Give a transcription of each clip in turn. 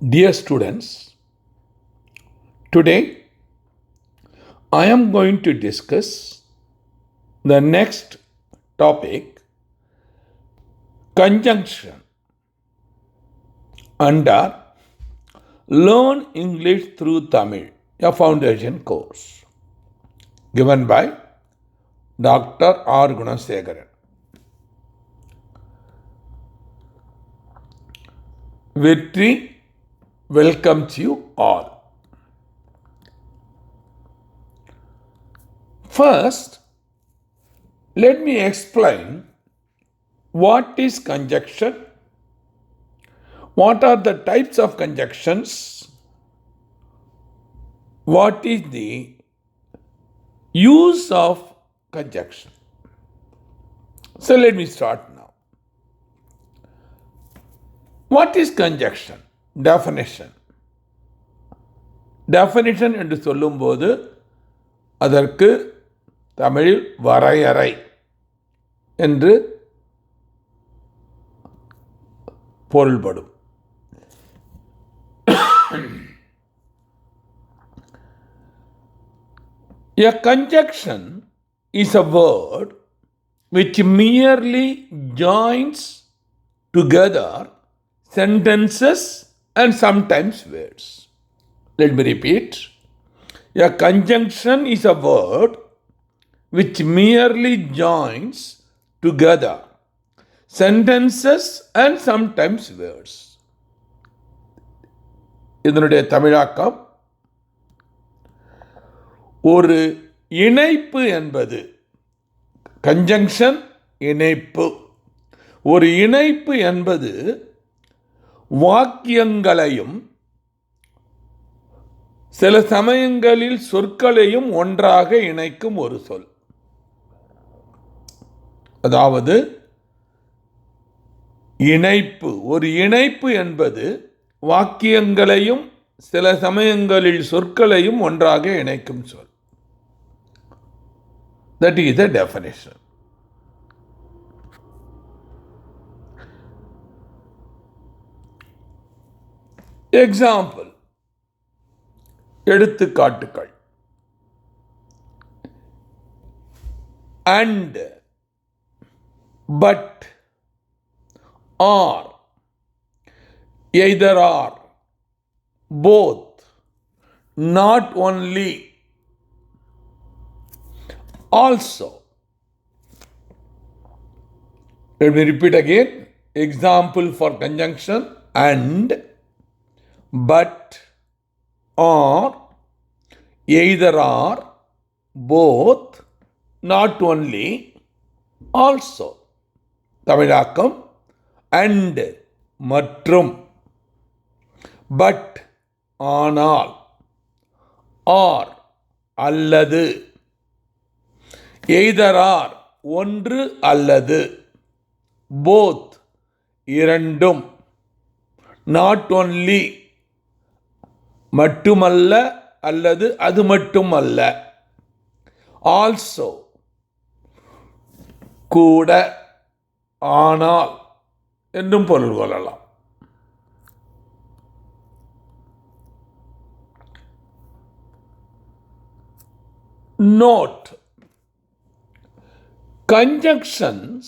Dear students, today I am going to discuss the next topic, conjunction, under Learn English through Tamil, a foundation course given by Dr. R. Gunasekharan. Vetri welcomes you all. First, let me explain what is conjunction, what are the types of conjunctions, what is the use of conjunction. So let me start now. What is conjunction? Definition. Definition என்று சொல்லும்போது அதற்கு தமிழில் வரையறை என்று பொருள்படும். A conjunction is a word which merely joins together sentences and sometimes words. Let me repeat. A conjunction is a word which merely joins together sentences and sometimes words. இதனுடைய தமிழாக்கம், ஒரு இணைப்பு என்பது, கன்ஜங்ஷன் இணைப்பு, ஒரு இணைப்பு என்பது வாக்கியங்களையும் சில சமயங்களில் சொற்களையும் ஒன்றாக இணைக்கும் ஒரு சொல். அதாவது இணைப்பு, ஒரு இணைப்பு என்பது வாக்கியங்களையும் சில சமயங்களில் சொற்களையும் ஒன்றாக இணைக்கும் சொல். That is the definition. Example, எடுத்துக்காட்டுகள். And, but, or, either or, both, not only, also. Let me repeat again. Example for conjunction: and, but, or, either or, both, not only, also. தமிழாக்கம்: and மற்றும், but ஆனால், or அல்லது, either or ஒன்று அல்லது, both இரண்டும், not only மட்டுமல்ல அல்லது அது மட்டுமல்ல, also கூட, ஆனால் என்றும் பொருள் கொள்ளலாம். Note: conjunctions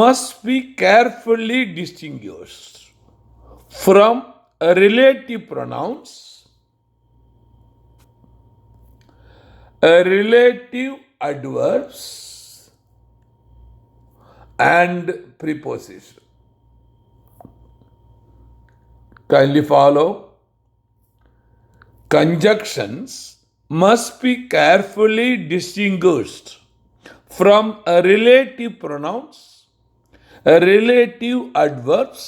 must be carefully distinguished from relative pronouns, relative adverbs, and preposition. Kindly follow. Conjunctions must be carefully distinguished from relative pronouns, relative adverbs,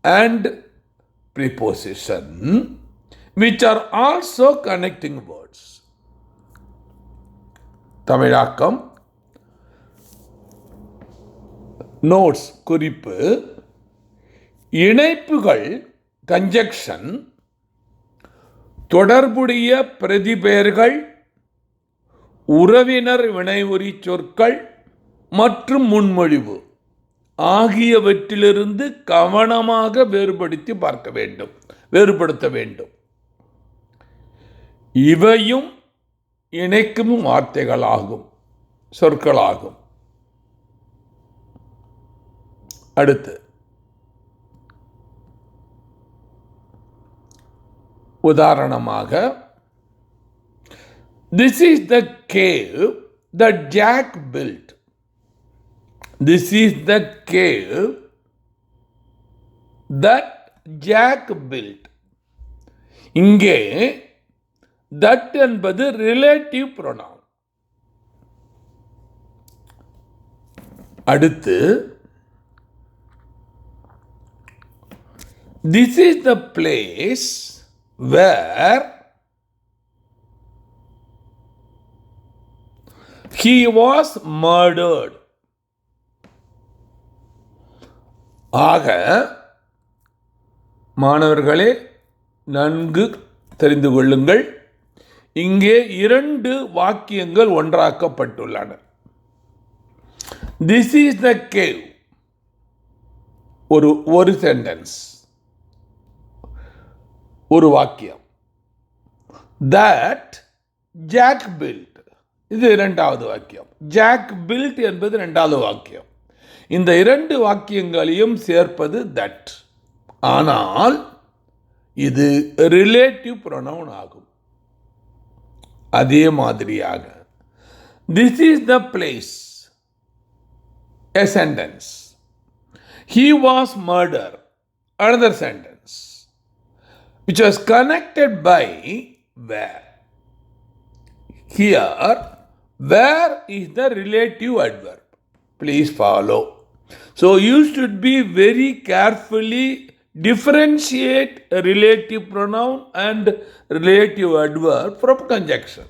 and preposition, which are also connecting words. தமிழாக்கம்: notes, குறிப்பு. இணைப்புகள் conjunction தொடர்புடைய பிரதிபெயர்கள், உறவினர் வினையுறி சொற்கள் மற்றும் முன்மொழிவு ஆகியவற்றிலிருந்து கவனமாக வேறுபடுத்தி பார்க்க வேண்டும். வேறுபடுத்த வேண்டும். இவையும் இணைக்கும் வார்த்தைகளாகும், சொற்களாகும். அடுத்து உதாரணமாக, this is the cave that Jack built. This is the cave that Jack built. இங்கே that என்பது ரிலேட்டிவ் pronoun. அடுத்து, this is the place where he was murdered. ஆக மாணவர்களே, நன்கு தெரிந்து கொள்ளுங்கள், இங்கே 2 வாக்கியங்கள் ஒன்றாக்கப்பட்டுள்ளன. This is the cave, ஒரு சென்டென்ஸ், ஒரு வாக்கியம். That Jack built, இது 2வது வாக்கியம். Jack built என்பது 2வது வாக்கியம். இந்த 2 வாக்கியங்களையும் சேர்ப்பது that. ஆனால் இது ரிலேட்டிவ் pronoun ஆகும். அதே மாதிரியாக, this is the place, a sentence. He was murdered, another sentence, which was connected by where. Here, where is the relative adverb. Please follow. So you should be very carefully differentiate a relative pronoun and relative adverb from conjunction.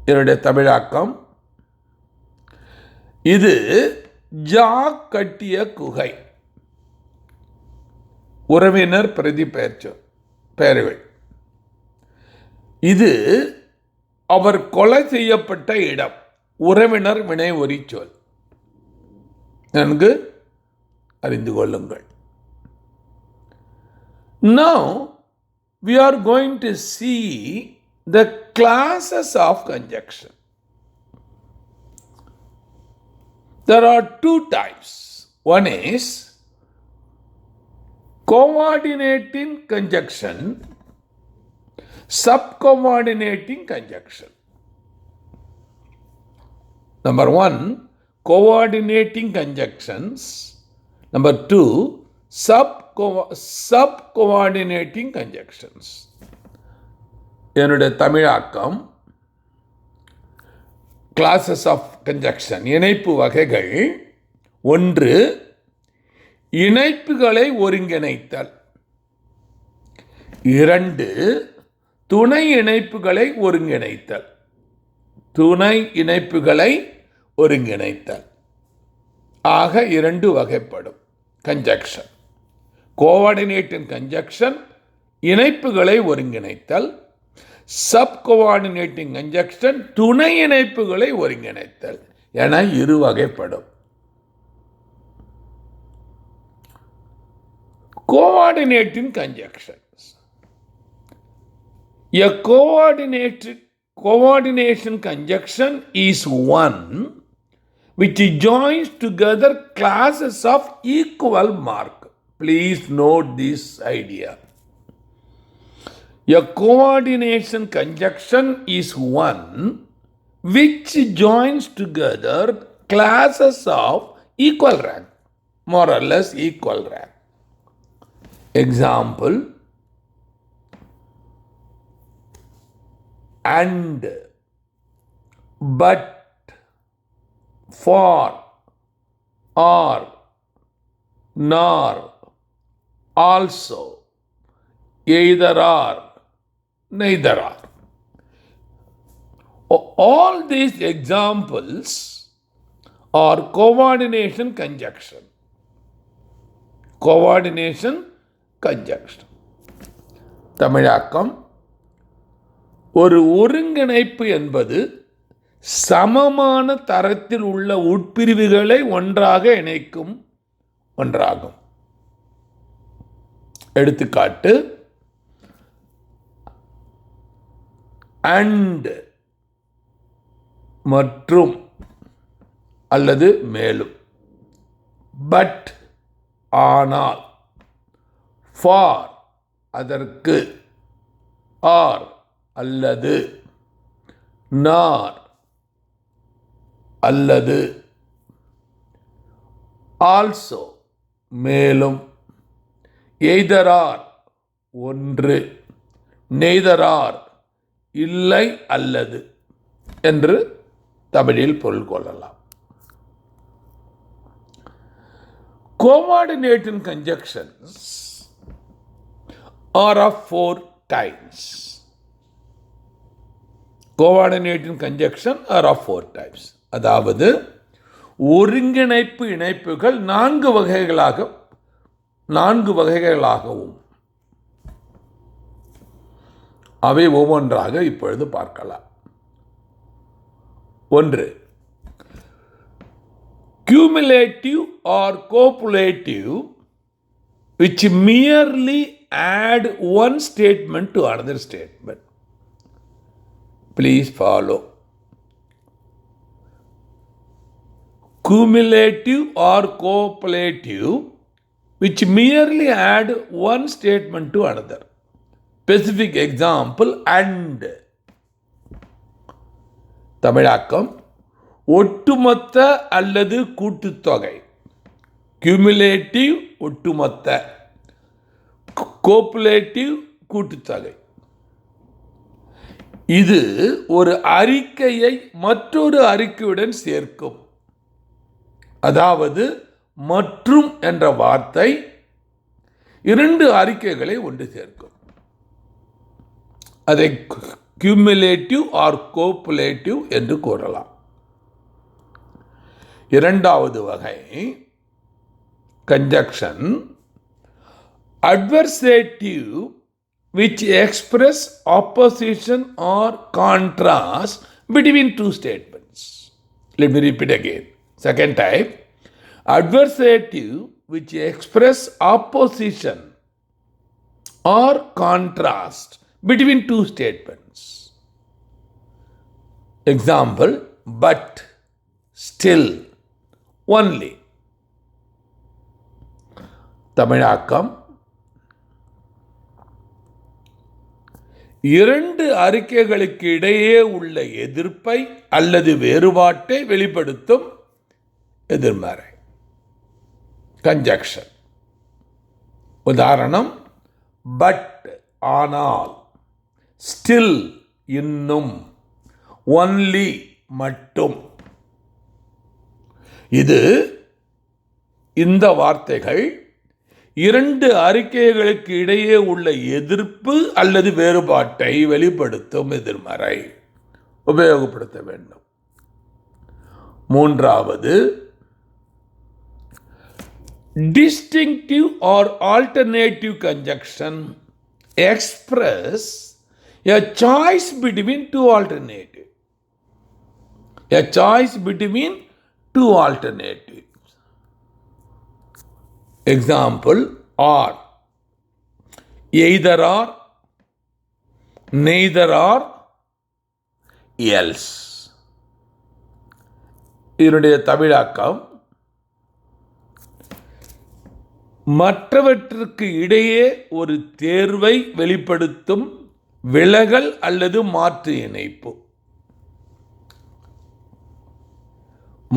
என்னுடைய தமிழாக்கம், இது jack கட்டிய குகை. உறவினர் பிரதி பெயர்கள். இது அவர் கொலை செய்யப்பட்ட இடம். உறவினர் வினை ஒரிச்சொல். நன்கு அறிந்து கொள்ளுங்கள். Now we are going to see the classes of conjunction. There are 2 types. One is coordinating conjunction, subcoordinating conjunction. Number 1, coordinating conjunctions. Number 2, subcoordinating conjunctions. என்னுடைய தமிழாக்கம், classes of conjunction, இணைப்பு வகைகள். 1, இணைப்புகளை ஒருங்கிணைத்தல். 2, துணை இணைப்புகளை ஒருங்கிணைத்தல். துணை இணைப்புகளை ஒருங்கிணைத்தல். ஆக 2 வகைப்படும் கன்ஜக்ஷன். கோஆர்டினேட்டிங் கன்ஜக்ஷன், இணைப்புகளை ஒருங்கிணைத்தல். சப்கோஆர்டினேட்டிங் கன்ஜக்ஷன், துணை இணைப்புகளை ஒருங்கிணைத்தல் என 2 வகைப்படும். Coordinating கன்ஜக்ஷன்ஸ். A coordination conjunction is one which joins together classes of equal mark. Please note this idea. A coordination conjunction is one which joins together classes of equal rank, more or less equal rank. Example, and, but, for, or, nor, also, either or, neither or. All these examples are coordination conjunction. Coordination conjunction. தமிழாக்கம், ஒரு ஒருங்கிணைப்பு என்பது சமமான தரத்தில் உள்ள உட்பிரிவுகளை ஒன்றாக இணைக்கும் ஒன்றாகும். எடுத்துக்காட்டு அண்ட் மற்றும் அல்லது மேலும், பட் ஆனால், ஃபார் அதற்கு, ஆர் அல்லது, நார் அல்லது, ஆல்சோ மேலும், எய்தர் ஆர் ஒன்று, நெய்தர் ஆர் இல்லை அல்லது என்று தமிழில் பொருள் கொள்ளலாம். Coordinating conjunctions are of 4 types. Coordinating conjunction are of 4 types. அதாவது ஒருங்கிணைப்பு இணைப்புகள் 4 வகைகளாகவும் அவை ஒவ்வொன்றாக இப்பொழுது பார்க்கலாம். 1. Cumulative or copulative, which merely add one statement to another statement. Please follow. Cumulative or copulative, which merely add one statement to another. Specific example, and. தமிழாக்கம் ஒட்டுமொத்த அல்லது கூட்டுத்தொகை. கியூமுலேட்டிவ் ஒட்டுமொத்த, கோப்புலேட்டிவ் கூட்டுத்தொகை. இது ஒரு அறிக்கையை மற்றொரு அறிக்கையுடன் சேர்க்கும். அதாவது மற்றும் என்ற வார்த்தை 2 அறிக்கைகளை ஒன்று சேர்க்கும். அதை கியூமுலேட்டிவ் ஆர் கோப்புலேட்டிவ் என்று கூறலாம். 2வது வகை conjunction adversative, which express opposition or contrast between 2 statements. Let me repeat again. Second type, adversative, which express opposition or contrast between 2 statements. Example, but, still, only. தமிழாக்கம் 2 அறிக்கைகளுக்கு இடையே உள்ள எதிர்ப்பை அல்லது வேறுபாட்டை வெளிப்படுத்தும் எதிர்மறை கன்ஜக்ஷன். உதாரணம், பட் ஆனால், ஸ்டில் இன்னும், ஒன்லி மட்டும். இந்த வார்த்தைகள் 2 அறிக்கைகளுக்கு இடையே உள்ள எதிர்ப்பு அல்லது வேறுபாட்டை வெளிப்படுத்தும் எதிர்மறை உபயோகப்படுத்த வேண்டும். 3வது, distinctive or alternative conjunction express a choice between 2 alternatives. A choice between 2 alternatives. Example, or, either or, neither or, else. இதனுடைய தமிழாக்கம், மற்றவற்றுக்கு இடையே ஒரு தேர்வை வெளிப்படுத்தும் விலகல் அல்லது மாற்று இணைப்பு.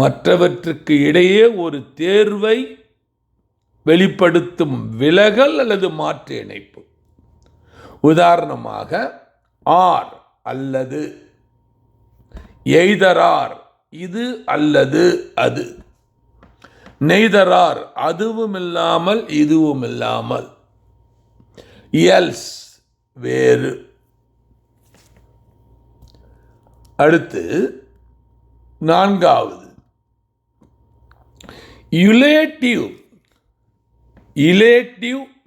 மற்றவற்றுக்கு இடையே ஒரு தேர்வை வெளிப்படுத்தும் விலகல் அல்லது மாற்று இணைப்பு. உதாரணமாக, ஆர் அல்லது, எய்தர் ஆர் இது அல்லது அது, நெய்தர் ஆர் அதுவும் இல்லாமல் இதுவும் இல்லாமல், எல்ஸ் வேறு. அடுத்து 4வது, யுலேட்டிவ்,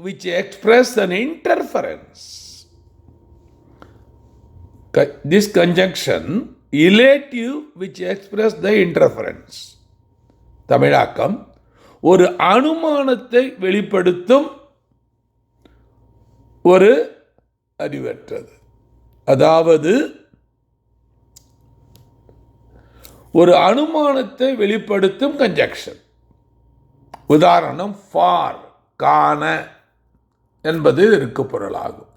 which express an interference. This conjunction, elative, which express the interference. தமிழாக்கம், ஒரு அனுமானத்தை வெளிப்படுத்தும் ஒரு அறிவற்றது. அதாவது ஒரு அனுமானத்தை வெளிப்படுத்தும் கன்ஜக்ஷன். உதாரணம் ஃபார், காண என்பது இதற்கு பொருளாகும்.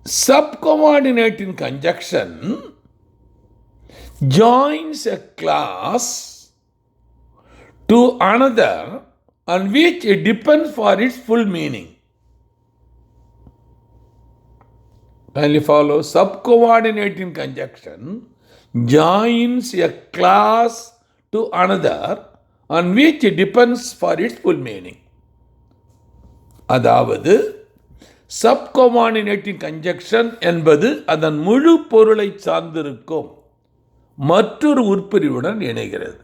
Subcoordinating conjunction joins a class to another on which it depends for its full meaning. Kindly follow. Subcoordinating conjunction joins a class to another on which it depends for its full meaning. அதாவது சப்கோஆர்டினேட்டிங் conjunction என்பது அதன் முழு பொருளை சார்ந்திருக்கும் மற்றொரு உட்பிரிவுடன் இணைகிறது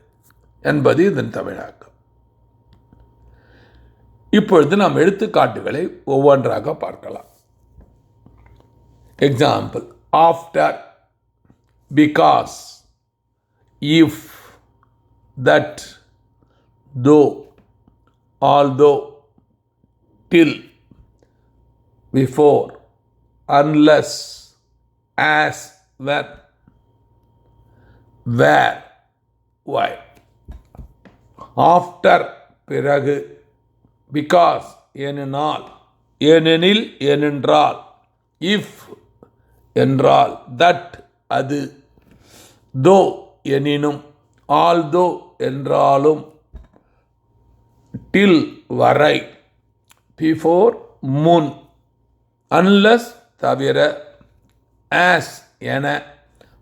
என்பது இதன் தமிழாக்கம். இப்பொழுது நாம் எடுத்துக்காட்டுகளை ஒவ்வொன்றாக பார்க்கலாம். Example: after, because, if, that, தோ, although, till, before, unless, as, when, where, why. After, பிறகு, because, ஏனென்றால், ஏனெனில், ஏனென்றால், if, என்றால், that, அது, though, எனினும், although, என்றாலும், till, வரை, before, முன், unless, தவிர, as, என,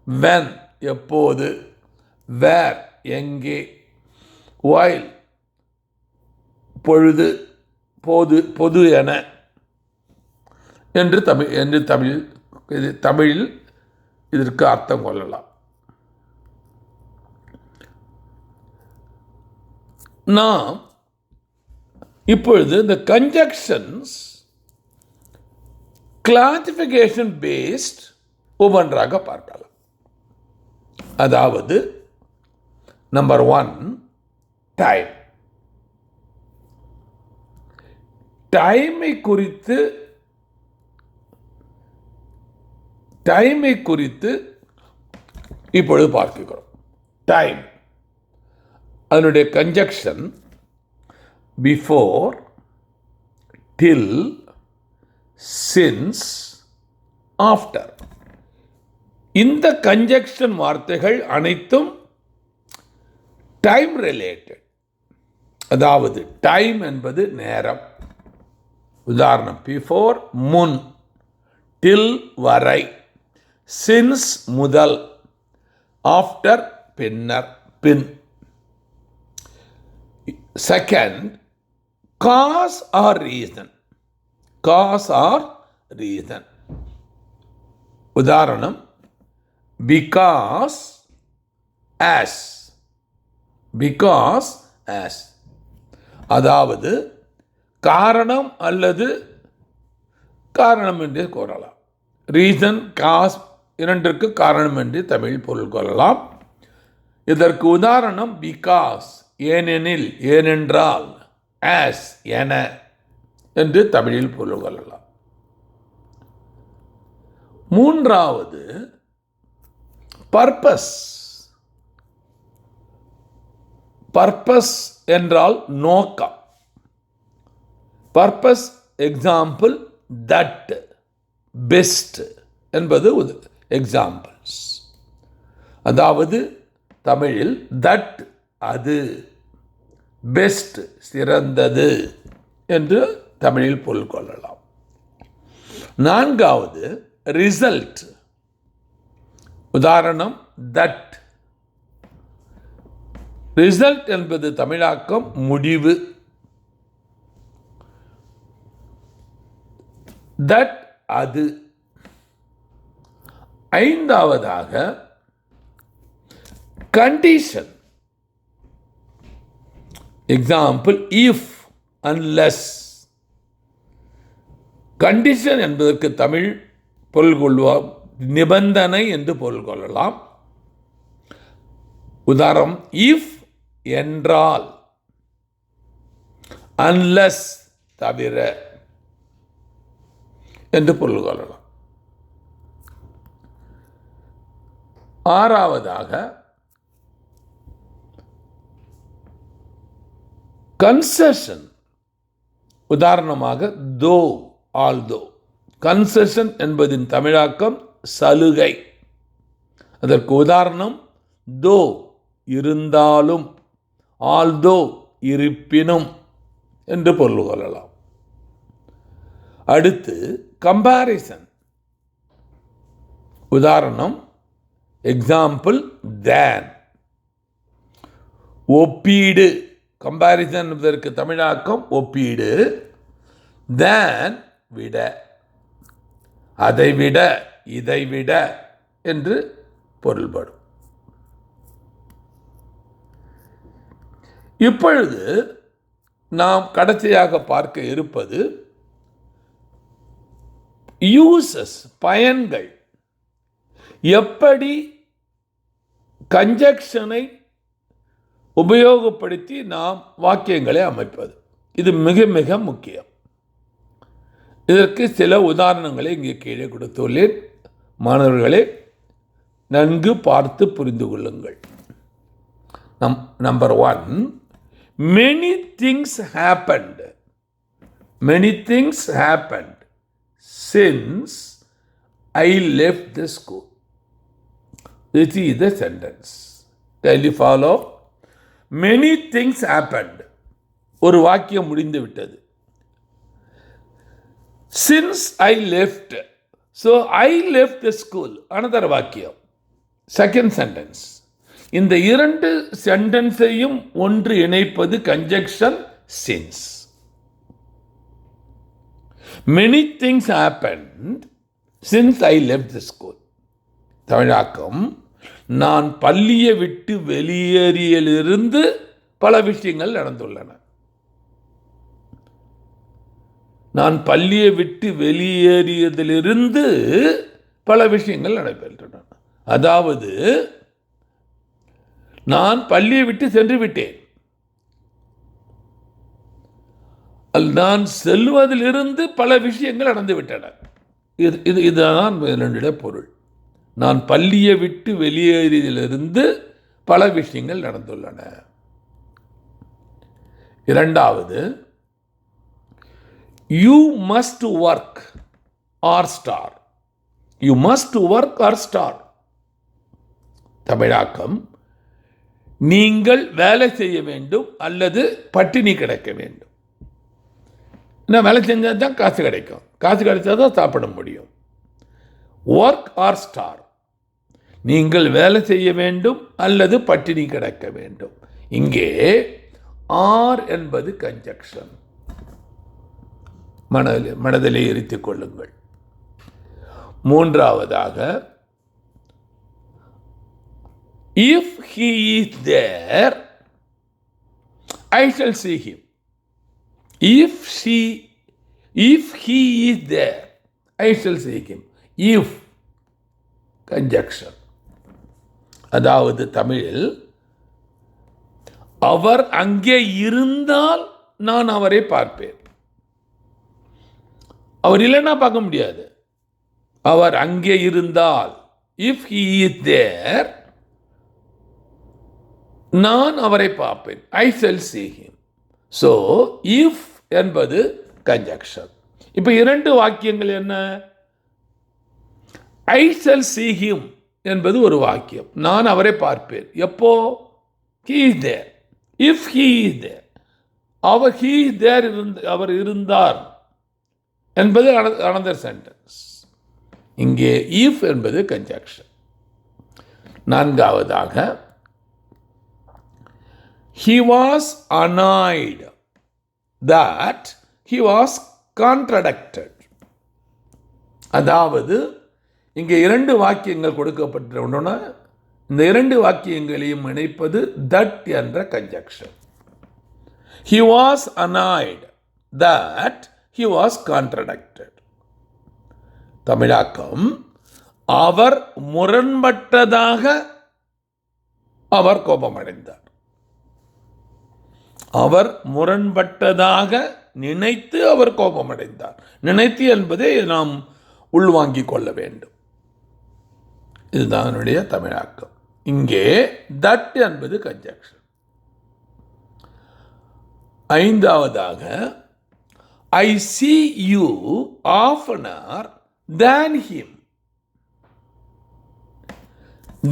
when, எப்போது, where, எங்கே, while, பொழுது, பொது என என்று தமிழில் இதற்கு அர்த்தம் கொள்ளலாம். நாம் இப்பொழுது இந்த கன்ஜக்ஷன்ஸ் கிளாசிஃபிகேஷன் பேஸ்ட் ஒவ்வொன்றாக பார்க்கலாம். அதாவது நம்பர் 1, டைம். டைமை குறித்து இப்பொழுது பார்க்கிறோம். டைம், அதனுடைய conjunction before, till, since, after. இந்த கன்ஜக்ஷன் வார்த்தைகள் அனைத்தும் டைம் ரிலேட்டட். அதாவது டைம் என்பது நேரம். உதாரணம்: பிஃபோர், முன், till, வரை, since, முதல், ஆஃப்டர், பின்னர், பின். Second, cause or reason. Cause or reason. உதாரணம்: because, as. Because, as. அதாவது காரணம் அல்லது காரணம் என்று கூறலாம். ரீசன், காஸ் இரண்டிற்கு காரணம் என்று தமிழில் பொருள் கொள்ளலாம். இதற்கு உதாரணம் பிகாஸ், ஏனெனில், ஏனென்றால், ஆஸ், என என்று தமிழில் பொருள் கொள்ளலாம். மூன்றாவது பர்பஸ். பர்பஸ் என்றால் நோக்கம். பர்பஸ் எக்ஸாம்பிள்: தட், பெஸ்ட் என்பது எக்ஸாம்பிள்ஸ். அதாவது தமிழில் தட், அது, பெஸ்ட், சிறந்தது என்று தமிழில் பொருள் கொள்ளலாம். நான்காவது ரிசல்ட். உதாரணம்: தட். ரிசல்ட் என்பது தமிழாக்கம் முடிவு. தட், அது. ஐந்தாவதாக condition. Example: if, unless. Condition என்பதற்கு தமிழ் பொருள் கொள்வோம் நிபந்தனை என்று பொருள் கொள்ளலாம். உதாரணம்: இஃப் என்றால், அன்லஸ் தவிர என்று பொருள் கொள்ளலாம். ஆறாவதாக கன்செஷன். உதாரணமாக தோ, ஆல்தோ. கன்செஷன் என்பதின் தமிழாக்கம் சலுகை. அதற்கு உதாரணம் தோ இருந்தாலும், ஆல்தோ இருப்பினும் என்று பொருள் கொள்ளலாம். அடுத்து கம்பாரிசன். உதாரணம் எக்ஸாம்பிள் தேன். ஒப்பீடு. கம்பாரிசன் என்பதற்கு தமிழாக்கம் ஒப்பீடு. தேன் விட, அதைவிட, இதைவிட என்று பொருள்படும். இப்பொழுது நாம் கடைசியாக பார்க்க இருப்பது யூசஸ், பயன்கள். எப்படி கன்ஜக்ஷனை உபயோகப்படுத்தி நாம் வாக்கியங்களை அமைப்பது, இது மிக மிக முக்கியம். இதற்கு சில உதாரணங்களை இங்கே கீழே கொடுத்துள்ளேன். மாணவர்களே, நன்கு பார்த்து புரிந்து கொள்ளுங்கள். Number 1, many things happened. Many things happened since I left the school. This is the sentence. Can you follow? Many things happened. ஒரு வாக்கியம் முடிந்து விட்டது. Since I left. So I left the school. Another வாக்கியம். Second sentence. இந்த இரண்டு சென்டென்ஸையும் ஒன்று இணைப்பது conjunction since. Many things happened since I left the school. தமிழாக்கம், நான் பள்ளியை விட்டு வெளியேறியிலிருந்து பல விஷயங்கள் நடந்துள்ளன. நான் பள்ளியை விட்டு வெளியேறியதிலிருந்து பல விஷயங்கள் நடைபெற்றன. அதாவது நான் பள்ளியை விட்டு சென்று விட்டேன். நான் செல்வதிலிருந்து பல விஷயங்கள் நடந்துவிட்டன. இதுதான் என்னுடைய பொருள். நான் பள்ளியை விட்டு வெளியேறியதிலிருந்து பல விஷயங்கள் நடந்துள்ளன. இரண்டாவது, you must work or star. You must work or star. தமிழாக்கம், நீங்கள் வேலை செய்ய வேண்டும் அல்லது பட்டினி கிடக்க வேண்டும். என்ன, வேலை செஞ்சால் தான் காசு கிடைக்கும். காசு கிடைச்சா தான் சாப்பிட முடியும். Work or star. நீங்கள் வேலை செய்ய வேண்டும் அல்லது பட்டினி கிடக்க வேண்டும். இங்கே ஆர் என்பது கன்ஜக்ஷன். மனதிலே இருத்திக் கொள்ளுங்கள். மூன்றாவதாக, if he is there, I shall see him. If he is there, I shall see him. If conjunction. அதாவது தமிழில், அவர் அங்கே இருந்தால் நான் அவரை பார்ப்பேன். அவர் இல்லைன்னா பார்க்க முடியாது. அவர் அங்கே இருந்தால், if he is there, நான் அவரை பார்ப்பேன். I shall see him. So, if என்பது conjunction. இப்போ இரண்டு வாக்கியங்கள் என்ன? I shall see him என்பது ஒரு வாக்கியம். நான் அவரை பார்ப்பேன். எப்போ? He is there. If he is there. he is there, அவர் இருந்தார் என்பது another sentence. இங்கே if என்பது conjunction. நான்காவதாக, he was annoyed that he was contradicted. அதாவது இங்கே இரண்டு வாக்கியங்கள் கொடுக்கப்பட்டுள்ளன. இந்த இரண்டு வாக்கியங்களையும் இணைப்பது தட் என்ற conjunction. He was annoyed that he was contradicted. தமிழாக்கம், அவர் முரண்பட்டதாக அவர் கோபமடைந்தார். அவர் முரண்பட்டதாக நினைத்து அவர் கோபமடைந்தார். நினைத்து என்பதை நாம் உள்வாங்கிக் கொள்ள வேண்டும். இதுதான் என்னுடைய தமிழாக்கம். இங்கே தட் என்பது கன்ஜங்ஷன். ஐந்தாவதாக, ஐ see you oftener than him.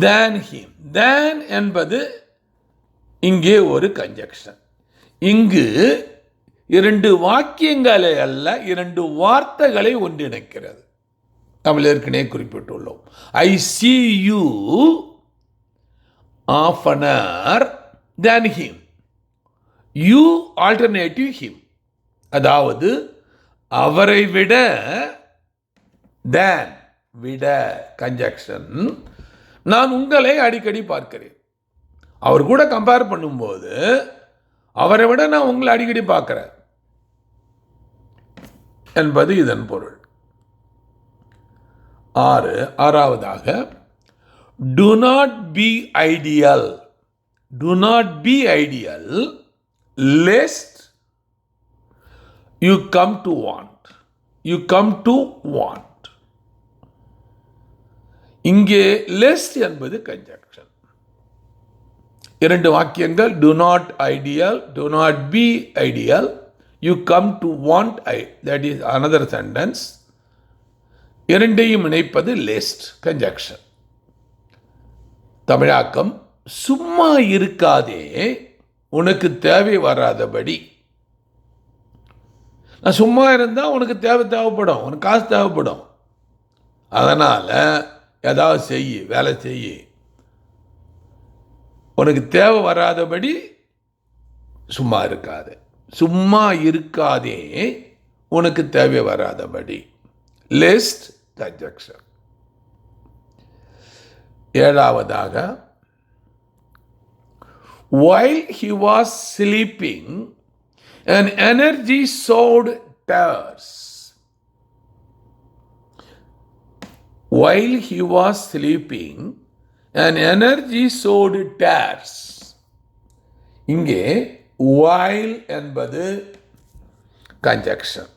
than him. than என்பது இங்கே ஒரு கன்ஜங்ஷன். இங்கு இரண்டு வாக்கியங்களை அல்ல, இரண்டு வார்த்தைகளை ஒன்றிணைக்கிறது. நம்ம ஏற்கனவே குறிப்பிட்டுள்ளோம். ஐ see you oftener than him. you alternative him. அதாவது அவரை விட, than விட கன்ஜங்ஷன், நான் உங்களை அடிக்கடி பார்க்கிறேன். அவர் கூட கம்பேர் பண்ணும்போது அவரை விட நான் உங்களை அடிக்கடி பார்க்கிறேன் என்பது இதன் பொருள். ஆறாவதாக, do not be ideal. do not be ideal lest you come to want. you come to want. இங்கே lest என்பது கன்ஜங்ஷன். இரண்டு வாக்கியங்கள், do not ideal, do not be ideal, you come to want, that is another sentence. இரண்டையும் இணைப்பது lest conjunction. தமிழாக்கம், சும்மா இருக்காதே உனக்கு தேவை வராதபடி. நான் சும்மா இருந்தால் உனக்கு தேவைப்படும், உனக்கு காசு தேவைப்படும். அதனால் ஏதாவது செய்ய, வேலை செய்ய. உனக்கு தேவை வராதபடி சும்மா இருக்காதே. சும்மா இருக்காதே உனக்கு தேவை வராதபடி. Lest conjunction. ஏழாவதாக, while he was sleeping an energy sowed tares. while he was sleeping an energy sowed tares. இங்கே while என்பது கன்ஜங்ஷன்.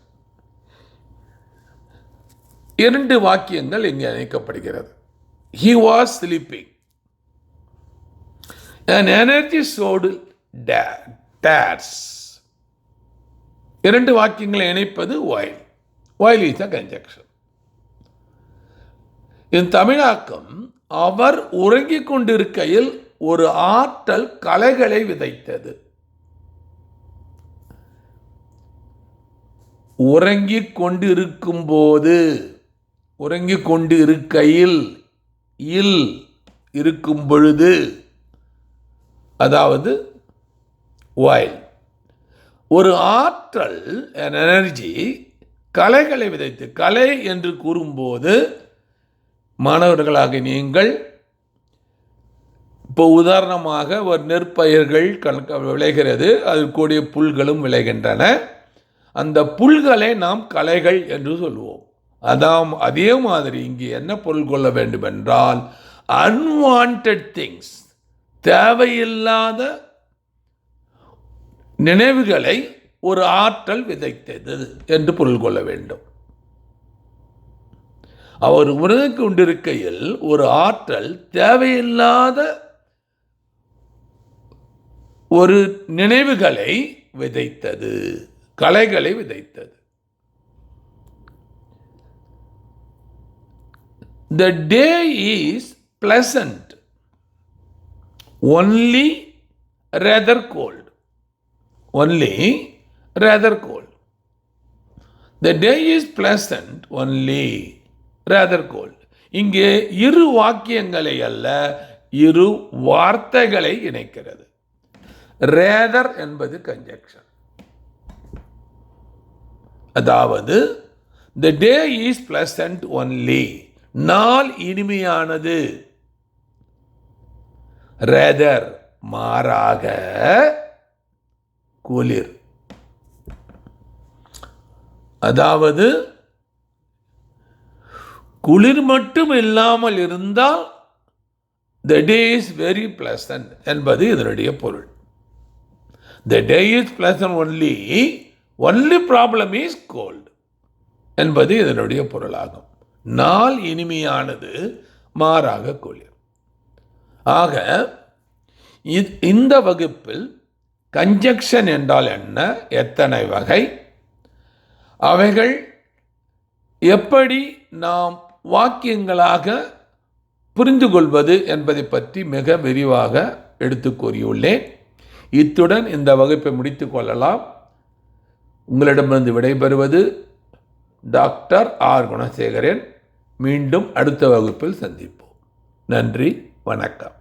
இரண்டு வாக்கியங்கள் இங்கே இணைக்கப்படுகிறது. he was sleeping, an energy sowed tares. இரண்டு வாக்கியங்களை இணைப்பது while. while is a conjunction. இந்த தமிழாக்கம், அவர் உறங்கிக் கொண்டிருக்கையில் ஒரு ஆற்றல் களைகளை விதைத்தது. உறங்கிக் கொண்டிருக்கும் போது, உறங்கிக் கொண்டு இருக்கையில், இல் இருக்கும் பொழுது, அதாவது while, ஒரு ஆற்றல், an energy, களைகளை விதைத்து. கலை என்று கூறும்போது மாணவர்களாக நீங்கள் இப்போ உதாரணமாக ஒரு நெற்பயிர்கள் விளைகிறது, அது கூடிய புல்களும் விளைகின்றன. அந்த புல்களை நாம் களைகள் என்று சொல்லுவோம். அதே மாதிரி இங்கே என்ன பொருள் கொள்ள வேண்டும் என்றால், அன்வான்ட் திங்ஸ், தேவையில்லாத நினைவுகளை ஒரு ஆற்றல் விதைத்தது என்று பொருள் கொள்ள வேண்டும். அவர் உறங்கிக் கொண்டிருக்கையில் ஒரு ஆற்றல் தேவையில்லாத ஒரு நினைவுகளை விதைத்தது, களைகளை விதைத்தது. The day is pleasant, only rather cold. Only rather cold. The day is pleasant, only rather cold. இங்கே இரு வாக்கியங்களை அல்ல, இரு வார்த்தைகளை இணைக்கிறது. rather என்பது கன்ஜங்ஷன். அதாவது the day is pleasant only, நாள் இனிமையானது. rather மாறாக குளிர். அதாவது குளிர் மட்டும் இல்லாமல் இருந்தால் the day is very pleasant என்பது இதனுடைய பொருள். The day is pleasant only problem is cold என்பது இதனுடைய பொருளாகும். நாள் இனிமையானது, மாறாக குளிர். ஆக இந்த வகுப்பில் கன்ஜக்ஷன் என்றால் என்ன, எத்தனை வகை, அவைகள் எப்படி நாம் வாக்கியங்களாக புரிந்து கொள்வது என்பதை பற்றி மிக விரிவாக எடுத்து கூறியுள்ளேன். இத்துடன் இந்த வகுப்பை முடித்து கொள்ளலாம். உங்களிடமிருந்து விடைபெறுவது டாக்டர் ஆர் குணசேகரன். மீண்டும் அடுத்த வகுப்பில் சந்திப்போம். நன்றி, வணக்கம்.